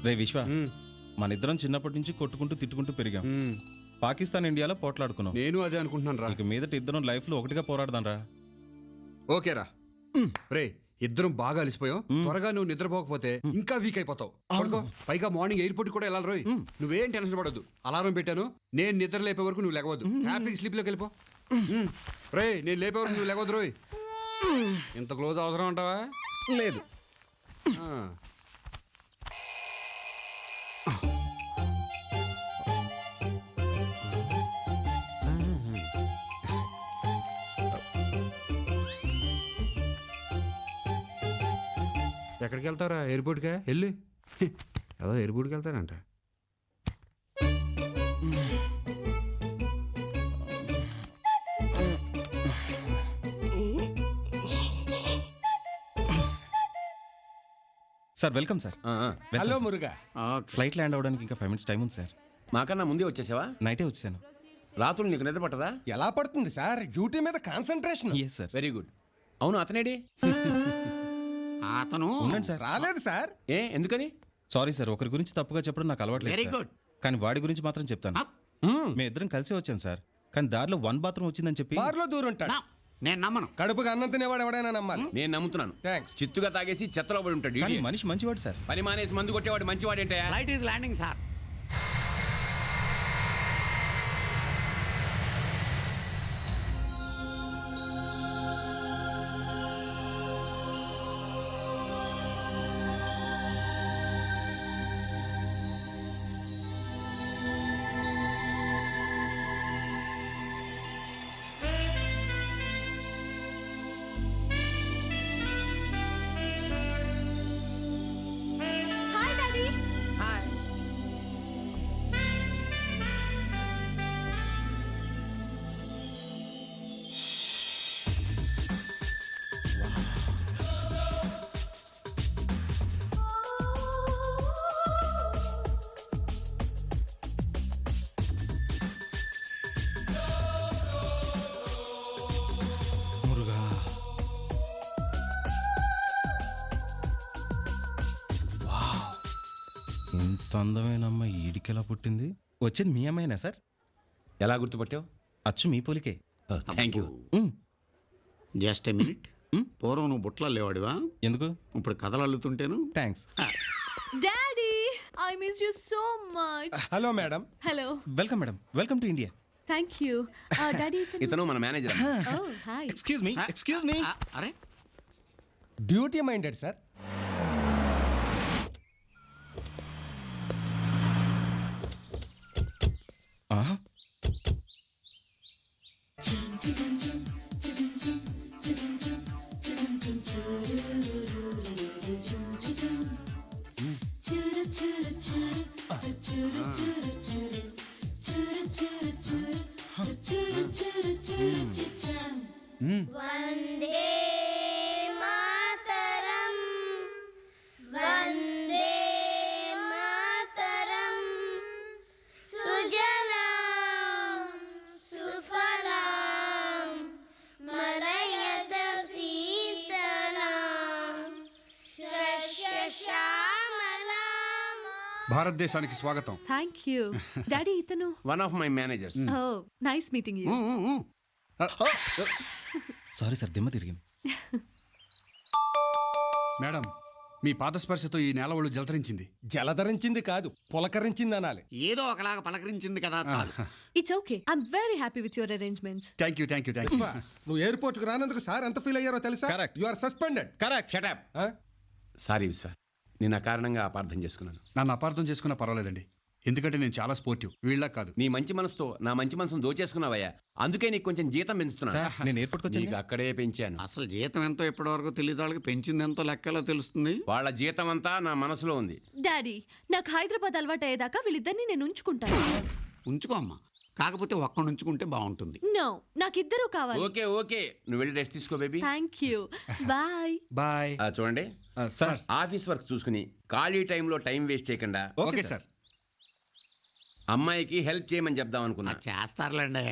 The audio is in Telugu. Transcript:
రే విశ్వ, మన ఇద్దరం చిన్నప్పటి నుంచి కొట్టుకుంటూ తిట్టుకుంటూ పెరిగాం. పాకిస్తాన్ ఇండియాలో పోట్లాడుకున్నాం. నేను అదే అనుకుంటున్నాను రా. ఇక మీదట ఇద్దరం లైఫ్ లో ఒకటిగా పోరాడదాం రా. ఓకేరా రే, ఇద్దరం బాగా అలిసిపోయాం. త్వరగా నువ్వు నిద్రపోకపోతే ఇంకా వీక్ అయిపోతావు. పడుకో. పైగా మార్నింగ్ ఎయిర్పోర్ట్ కూడా వెళ్ళాలి రోయ్. నువ్వేం టెన్షన్ పడద్దు. అలారం పెట్టాను, నేను నిద్ర లేపే వరకు నువ్వు లేవద్దు. హ్యాపీ స్లీప్ లోకి వెళ్ళిపో. రే, నేను లేపే వరకు నువ్వు లేవద్దు రోయ్. ఇంత క్లోజ్ అవసరం అంటావా? లేదు. ఎక్కడికి వెళ్తావురా? ఎయిర్పోర్ట్కా? వెళ్ళి ఏదో ఎయిర్పోర్ట్కి వెళ్తాడంట. Sir welcome sir. Hello Muruga. Flight land అవడానికి ఇంకా 5 minutes టైం ఉంది సార్. మాకన్నా ముందే వచ్చేసావా? నైటే వచ్చాను. రాత్రులు నీకు నిద్ర పట్టదా? ఎలా పడుతుంది సార్? డ్యూటీ మీద concentration. Yes sir. Very good. అవును, అతనేడి? అతను ఉన్నాను సార్. రాలేదు సార్. ఎందుకని? సారీ సార్, ఒకరి గురించి తప్పుగా చెప్పడం నాకు అలవాట్లేదు. Very sir. గుడ్. కానీ వాడి గురించి మాత్రం చెప్తాను. మేము ఇద్దరం కలిసి వచ్చాను సార్. కానీ దారిలో 1 bathroom వచ్చిందని చెప్పి బార్లో దూరం ఉంటాడు. నేను నమ్మను. కడుపుకి అన్నం తినేవాడు ఎవడైనా నమ్మాలి. నేను నమ్ముతున్నాను. థ్యాంక్స్. చిత్తుగా తాగేసి చెత్తలో పడి ఉంటాడు. కానీ idiot. మనిషి మంచివాడు సార్. పని మానేసి మందు కొట్టేవాడు మంచివాడేంటే? Flight is landing sir. Hi daddy. Hi. Muruga. Wow, ఇంత అందమైన అమ్మాయి ఈడికెలా పుట్టింది? వచ్చింది మీ అమ్మాయినా సార్? ఎలా గుర్తుపట్టావు? అచ్చు మీ పోలికే. Thank you. Just a minute. పూర్వం నువ్వు బుట్టలో లేవాడివా? ఎందుకు? ఇప్పుడు కథలు అల్లుతుంటేను. Thanks. Daddy, I miss you so much. Hello madam. Hello. Welcome madam. Welcome to India. Thank you. Daddy ఇతను మన manager. Oh hi. Excuse me. Excuse me. అరే, డ్యూటీ మైండెడ్ సార్. వందే మాతరం వందే మాతరం సుజలాం సుఫలాం మలయజ శీతలాం శస్యశ్యామలాం. భారతదేశానికి స్వాగతం. Thank you. డాడీ ఇతను. One of my managers. Oh nice meeting you. Sorry sir, దిమ్మ తిరిగింది. మేడం, మీ పాదస్పర్శతో ఈ నేల ఒళ్ళు జలతరించింది. జలధరించింది కాదు, పులకరించింది అనాలి. ఏదో ఒకలాగా పలకరించింది కదా చాలు. It's okay. I'm very happy with your arrangements. Thank you, thank you, thank you. నువ్వు ఎయిర్పోర్ట్ కు రానందుకు సార్ ఎంత ఫీల్ అయ్యారో తెలుసా? Correct. You are suspended. Correct. Shut up. Sorry Vishwa, నేను ఆ కారణంగా అపార్థం చేసుకున్నాను. నన్ను అపార్థం చేసుకున్నా పర్వాలేదండి. ఎందుకంటే నేను చాలా స్పోర్టివ్, వీళ్ళ కాదు. నీ మంచి మనసుతో నా మంచి మనసును దోచేసుకున్నావయ్యా. అందుకే నీకు కొంచెం జీతం పెంచుతున్నా. సార్, నేను ఎయిర్పోర్ట్కి నీకు వచ్చాను. అక్కడే పెంచాను. అసలు జీతం ఎంతో ఇప్పటివరకు తెలియదు. వాళ్ళకి పెంచింది ఎంతో లెక్కలో తెలుస్తుంది. వాళ్ళ జీతం అంతా నా మనసులో ఉంది. డాడీ, నాకు హైదరాబాద్ అలవాటు అయ్యేదాకా వీళ్ళిద్దరిని నేను ఉంచుకుంటాను. ఉంచుకో అమ్మా, కాకపోతే ఒక్కడు ఉంచుకుంటే బాగుంటుంది. నో, నాకిద్దరూ కావాలి. ఓకే ఓకే, నువ్వు వెళ్ళి రెస్ట్ తీసుకో baby. Thank you. Bye. Bye. చూడండి సార్. ఆఫీస్ వర్క్ చూసుకుని ఖాళీ టైంలో టైం వేస్ట్ చేయకుండా ఓకే సార్. అమ్మాయికి హెల్ప్ చేయమని చెప్దాం అనుకున్నా. చేస్తారులేండి.